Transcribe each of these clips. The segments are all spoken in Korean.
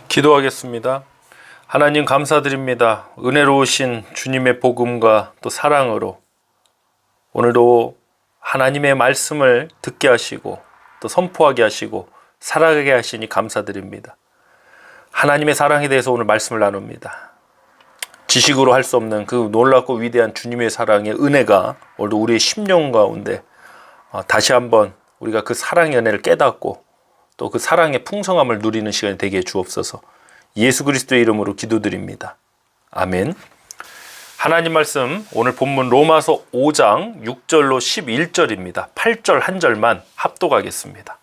기도하겠습니다. 하나님 감사드립니다. 은혜로우신 주님의 복음과 또 사랑으로 오늘도 하나님의 말씀을 듣게 하시고 또 선포하게 하시고 살아가게 하시니 감사드립니다. 하나님의 사랑에 대해서 오늘 말씀을 나눕니다. 지식으로 할 수 없는 그 놀랍고 위대한 주님의 사랑의 은혜가 오늘도 우리의 심령 가운데 다시 한번 우리가 그 사랑의 은혜를 깨닫고 또 그 사랑의 풍성함을 누리는 시간이 되게 해 주옵소서. 예수 그리스도의 이름으로 기도드립니다. 아멘. 하나님 말씀 오늘 본문 로마서 5장 6절로 11절입니다. 8절 한 절만 합독하겠습니다.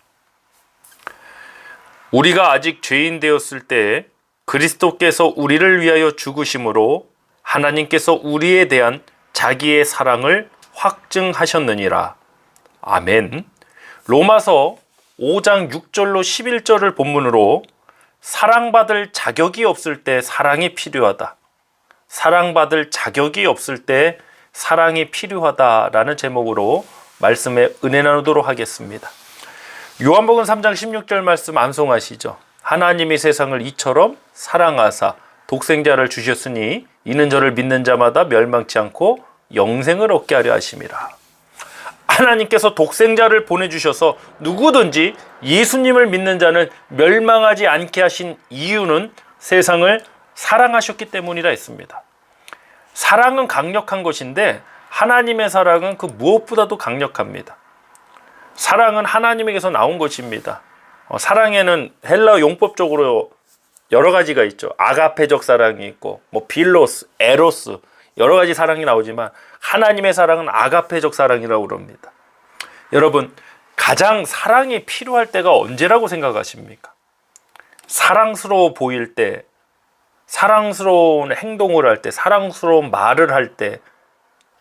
우리가 아직 죄인 되었을 때 그리스도께서 우리를 위하여 죽으심으로 하나님께서 우리에 대한 자기의 사랑을 확증하셨느니라. 아멘. 로마서 5장 6절로 11절을 본문으로 사랑받을 자격이 없을 때 사랑이 필요하다. 사랑받을 자격이 없을 때 사랑이 필요하다라는 제목으로 말씀에 은혜 나누도록 하겠습니다. 요한복음 3장 16절 말씀 암송하시죠. 하나님이 세상을 이처럼 사랑하사 독생자를 주셨으니 이는 저를 믿는 자마다 멸망치 않고 영생을 얻게 하려 하심이라. 하나님께서 독생자를 보내주셔서 누구든지 예수님을 믿는 자는 멸망하지 않게 하신 이유는 세상을 사랑하셨기 때문이라 했습니다. 사랑은 강력한 것인데 하나님의 사랑은 그 무엇보다도 강력합니다. 사랑은 하나님에게서 나온 것입니다. 사랑에는 헬라 용법적으로 여러 가지가 있죠. 아가페적 사랑이 있고 필로스, 에로스 여러 가지 사랑이 나오지만 하나님의 사랑은 아가페적 사랑이라고 그럽니다. 여러분, 가장 사랑이 필요할 때가 언제라고 생각하십니까? 사랑스러워 보일 때, 사랑스러운 행동을 할 때, 사랑스러운 말을 할 때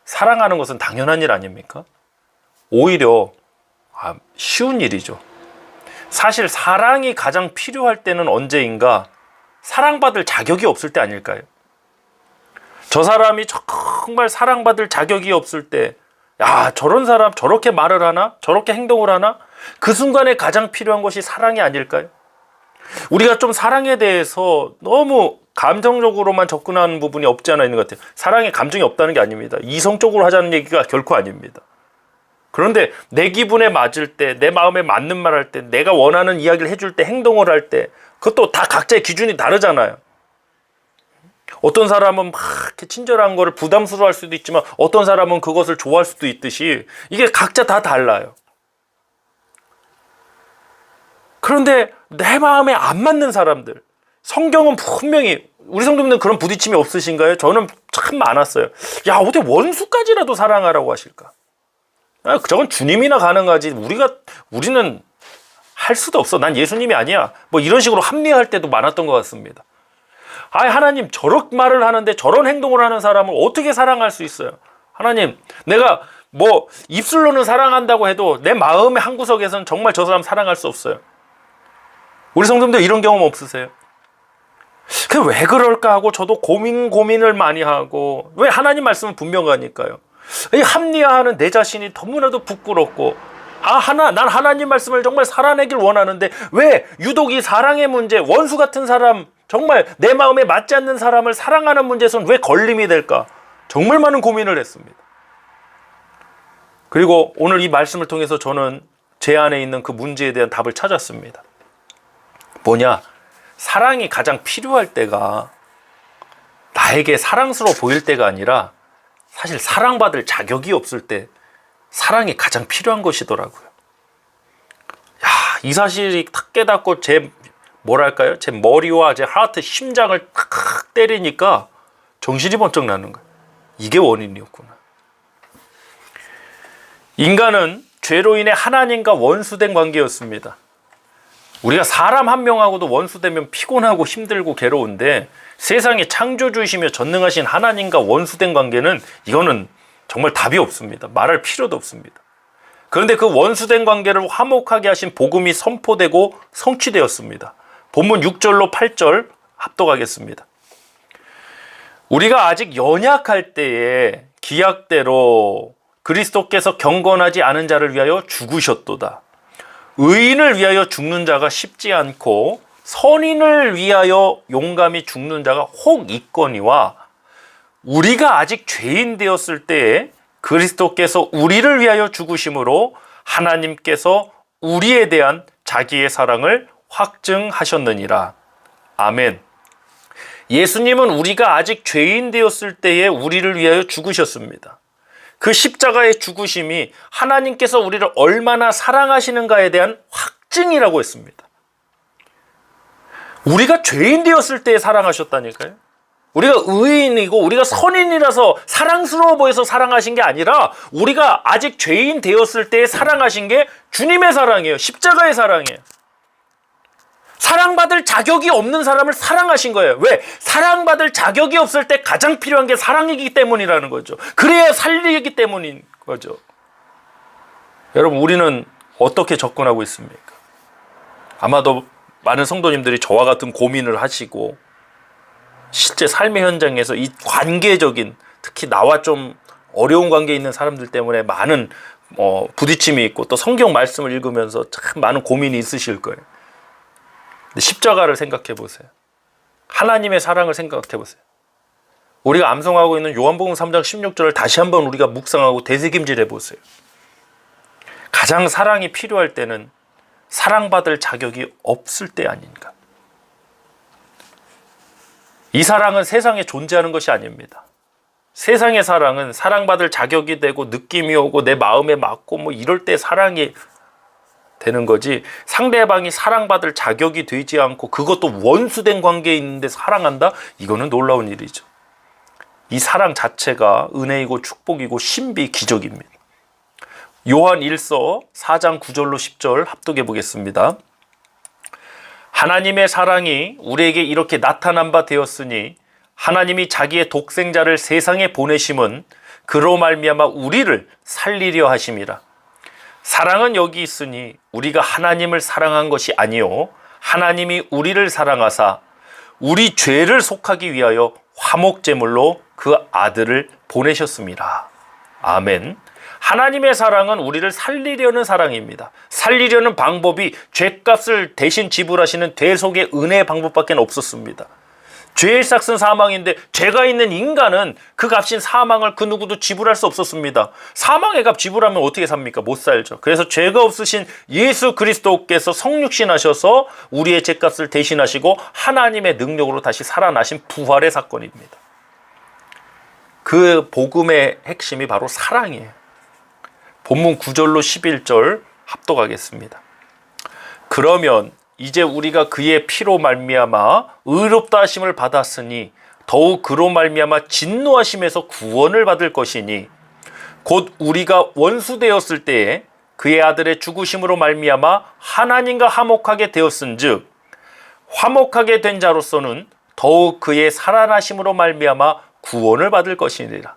사랑하는 것은 당연한 일 아닙니까? 오히려 쉬운 일이죠. 사실 사랑이 가장 필요할 때는 언제인가? 사랑받을 자격이 없을 때 아닐까요? 저 사람이 정말 사랑받을 자격이 없을 때, 야, 저런 사람 저렇게 말을 하나? 저렇게 행동을 하나? 그 순간에 가장 필요한 것이 사랑이 아닐까요? 우리가 좀 사랑에 대해서 너무 감정적으로만 접근하는 부분이 없지 않아 있는 것 같아요. 사랑에 감정이 없다는 게 아닙니다. 이성적으로 하자는 얘기가 결코 아닙니다. 그런데 내 기분에 맞을 때, 내 마음에 맞는 말 할 때, 내가 원하는 이야기를 해줄 때, 행동을 할 때, 그것도 다 각자의 기준이 다르잖아요. 어떤 사람은 막 이렇게 친절한 거를 부담스러워할 수도 있지만 어떤 사람은 그것을 좋아할 수도 있듯이 이게 각자 다 달라요. 그런데 내 마음에 안 맞는 사람들, 성경은 분명히, 우리 성도님들은 그런 부딪힘이 없으신가요? 저는 참 많았어요. 야, 어떻게 원수까지라도 사랑하라고 하실까? 저건 주님이나 가능하지 우리는 할 수도 없어. 난 예수님이 아니야. 이런 식으로 합리화할 때도 많았던 것 같습니다. 하나님, 저런 말을 하는데 저런 행동을 하는 사람을 어떻게 사랑할 수 있어요? 하나님, 내가 입술로는 사랑한다고 해도 내 마음의 한구석에서는 정말 저 사람 사랑할 수 없어요. 우리 성도님들 이런 경험 없으세요? 왜 그럴까 하고 저도 고민을 많이 하고, 왜 하나님 말씀은 분명하니까요. 이 합리화하는 내 자신이 너무나도 부끄럽고, 난 하나님 말씀을 정말 살아내길 원하는데 왜 유독 이 사랑의 문제, 원수 같은 사람, 정말 내 마음에 맞지 않는 사람을 사랑하는 문제에서는 왜 걸림이 될까? 정말 많은 고민을 했습니다. 그리고 오늘 이 말씀을 통해서 저는 제 안에 있는 그 문제에 대한 답을 찾았습니다. 뭐냐? 사랑이 가장 필요할 때가 나에게 사랑스러워 보일 때가 아니라 사실 사랑받을 자격이 없을 때 사랑이 가장 필요한 것이더라고요. 이 사실이 탁 깨닫고 제 머리와 제 하트, 심장을 탁 때리니까 정신이 번쩍 나는 거예요. 이게 원인이었구나. 인간은 죄로 인해 하나님과 원수된 관계였습니다. 우리가 사람 한 명하고도 원수되면 피곤하고 힘들고 괴로운데 세상에 창조주이시며 전능하신 하나님과 원수된 관계는 이거는 정말 답이 없습니다. 말할 필요도 없습니다. 그런데 그 원수된 관계를 화목하게 하신 복음이 선포되고 성취되었습니다. 본문 6절로 8절 합독하겠습니다. 우리가 아직 연약할 때에 기약대로 그리스도께서 경건하지 않은 자를 위하여 죽으셨도다. 의인을 위하여 죽는 자가 쉽지 않고 선인을 위하여 용감히 죽는 자가 혹 있거니와 우리가 아직 죄인 되었을 때에 그리스도께서 우리를 위하여 죽으심으로 하나님께서 우리에 대한 자기의 사랑을 확증하셨느니라. 아멘. 예수님은 우리가 아직 죄인 되었을 때에 우리를 위하여 죽으셨습니다. 그 십자가의 죽으심이 하나님께서 우리를 얼마나 사랑하시는가에 대한 확증이라고 했습니다. 우리가 죄인 되었을 때에 사랑하셨다니까요. 우리가 의인이고 우리가 선인이라서 사랑스러워 보여서 사랑하신 게 아니라 우리가 아직 죄인 되었을 때에 사랑하신 게 주님의 사랑이에요. 십자가의 사랑이에요. 사랑받을 자격이 없는 사람을 사랑하신 거예요. 왜? 사랑받을 자격이 없을 때 가장 필요한 게 사랑이기 때문이라는 거죠. 그래야 살리기 때문인 거죠. 여러분, 우리는 어떻게 접근하고 있습니까? 아마도 많은 성도님들이 저와 같은 고민을 하시고 실제 삶의 현장에서 이 관계적인, 특히 나와 좀 어려운 관계에 있는 사람들 때문에 많은 부딪힘이 있고 또 성경 말씀을 읽으면서 참 많은 고민이 있으실 거예요. 근데 십자가를 생각해 보세요. 하나님의 사랑을 생각해 보세요. 우리가 암송하고 있는 요한복음 3장 16절을 다시 한번 우리가 묵상하고 되새김질해 보세요. 가장 사랑이 필요할 때는 사랑받을 자격이 없을 때 아닌가. 이 사랑은 세상에 존재하는 것이 아닙니다. 세상의 사랑은 사랑받을 자격이 되고 느낌이 오고 내 마음에 맞고 뭐 이럴 때 사랑이 되는 거지, 상대방이 사랑받을 자격이 되지 않고 그것도 원수된 관계에 있는데 사랑한다? 이거는 놀라운 일이죠. 이 사랑 자체가 은혜이고 축복이고 신비 기적입니다. 요한 1서 4장 9절로 10절 합독해 보겠습니다. 하나님의 사랑이 우리에게 이렇게 나타난 바 되었으니 하나님이 자기의 독생자를 세상에 보내심은 그로 말미암아 우리를 살리려 하심이라. 사랑은 여기 있으니 우리가 하나님을 사랑한 것이 아니요 하나님이 우리를 사랑하사 우리 죄를 속하기 위하여 화목제물로 그 아들을 보내셨습니다. 아멘. 하나님의 사랑은 우리를 살리려는 사랑입니다. 살리려는 방법이 죄값을 대신 지불하시는 대속의 은혜의 방법밖에 없었습니다. 죄의 삭은 사망인데 죄가 있는 인간은 그 값인 사망을 그 누구도 지불할 수 없었습니다. 사망의 값 지불하면 어떻게 삽니까? 못 살죠. 그래서 죄가 없으신 예수 그리스도께서 성육신하셔서 우리의 죄값을 대신하시고 하나님의 능력으로 다시 살아나신 부활의 사건입니다. 그 복음의 핵심이 바로 사랑이에요. 본문 9절로 11절 합독하겠습니다. 그러면 이제 우리가 그의 피로 말미암아 의롭다 하심을 받았으니 더욱 그로 말미암아 진노하심에서 구원을 받을 것이니 곧 우리가 원수 되었을 때에 그의 아들의 죽으심으로 말미암아 하나님과 화목하게 되었은즉 화목하게 된 자로서는 더욱 그의 살아나심으로 말미암아 구원을 받을 것이니라.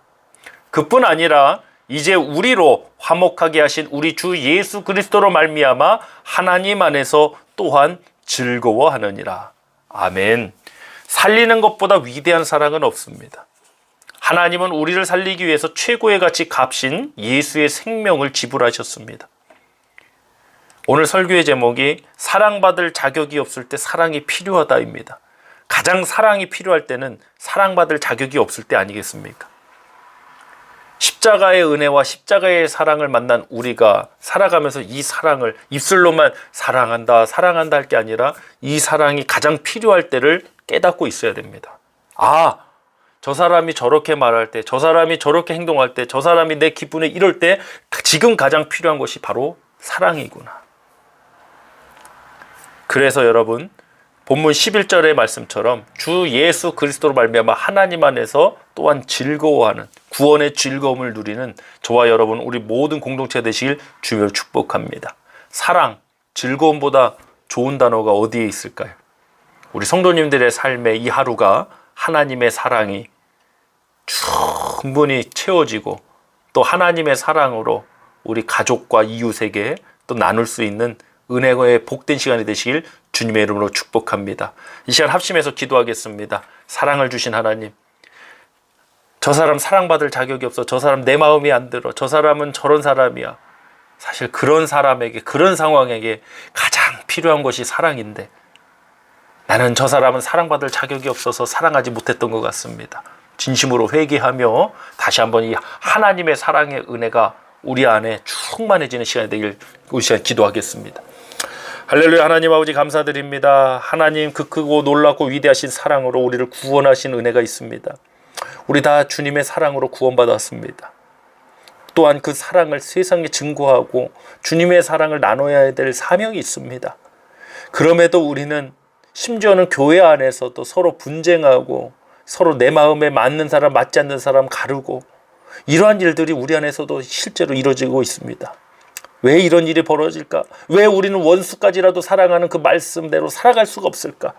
그뿐 아니라 이제 우리로 화목하게 하신 우리 주 예수 그리스도로 말미암아 하나님 안에서 또한 즐거워하느니라. 아멘. 살리는 것보다 위대한 사랑은 없습니다. 하나님은 우리를 살리기 위해서 최고의 가치 값인 예수의 생명을 지불하셨습니다. 오늘 설교의 제목이 사랑받을 자격이 없을 때 사랑이 필요하다입니다. 가장 사랑이 필요할 때는 사랑받을 자격이 없을 때 아니겠습니까? 십자가의 은혜와 십자가의 사랑을 만난 우리가 살아가면서 이 사랑을 입술로만 사랑한다 사랑한다 할 게 아니라 이 사랑이 가장 필요할 때를 깨닫고 있어야 됩니다. 아, 저 사람이 저렇게 말할 때, 저 사람이 저렇게 행동할 때, 저 사람이 내 기분에 이럴 때 지금 가장 필요한 것이 바로 사랑이구나. 그래서 여러분, 본문 11절의 말씀처럼 주 예수 그리스도로 말미암아 하나님 안에서 또한 즐거워하는 구원의 즐거움을 누리는 저와 여러분 우리 모든 공동체 되시길 주여 축복합니다. 사랑, 즐거움보다 좋은 단어가 어디에 있을까요? 우리 성도님들의 삶의 이 하루가 하나님의 사랑이 충분히 채워지고 또 하나님의 사랑으로 우리 가족과 이웃에게 또 나눌 수 있는 은혜의 복된 시간이 되시길 주님의 이름으로 축복합니다. 이 시간 합심해서 기도하겠습니다. 사랑을 주신 하나님, 저 사람 사랑받을 자격이 없어, 저 사람 내 마음이 안 들어, 저 사람은 저런 사람이야. 사실 그런 사람에게, 그런 상황에게 가장 필요한 것이 사랑인데 나는 저 사람은 사랑받을 자격이 없어서 사랑하지 못했던 것 같습니다. 진심으로 회개하며 다시 한번 이 하나님의 사랑의 은혜가 우리 안에 충만해지는 시간이 되길 우리 시간 기도하겠습니다. 할렐루야. 하나님 아버지 감사드립니다. 하나님 그 크고 놀랍고 위대하신 사랑으로 우리를 구원하신 은혜가 있습니다. 우리 다 주님의 사랑으로 구원받았습니다. 또한 그 사랑을 세상에 증거하고 주님의 사랑을 나눠야 될 사명이 있습니다. 그럼에도 우리는 심지어는 교회 안에서도 서로 분쟁하고 서로 내 마음에 맞는 사람 맞지 않는 사람 가르고 이러한 일들이 우리 안에서도 실제로 이루어지고 있습니다. 왜 이런 일이 벌어질까? 왜 우리는 원수까지라도 사랑하는 그 말씀대로 살아갈 수가 없을까?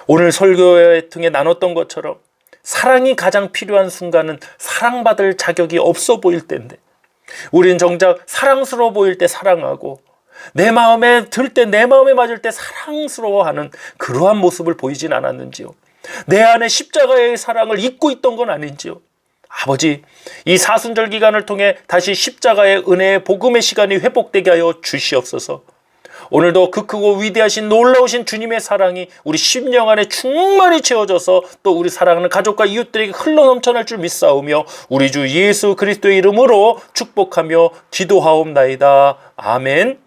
오늘 설교회 통해 나눴던 것처럼 사랑이 가장 필요한 순간은 사랑받을 자격이 없어 보일 때인데 우리는 정작 사랑스러워 보일 때 사랑하고 내 마음에 들 때 내 마음에 맞을 때 사랑스러워하는 그러한 모습을 보이진 않았는지요? 내 안에 십자가의 사랑을 잊고 있던 건 아닌지요? 아버지, 이 사순절 기간을 통해 다시 십자가의 은혜의 복음의 시간이 회복되게 하여 주시옵소서. 오늘도 그 크고 위대하신 놀라우신 주님의 사랑이 우리 심령 안에 충만히 채워져서 또 우리 사랑하는 가족과 이웃들에게 흘러넘쳐날 줄 믿사오며 우리 주 예수 그리스도의 이름으로 축복하며 기도하옵나이다. 아멘.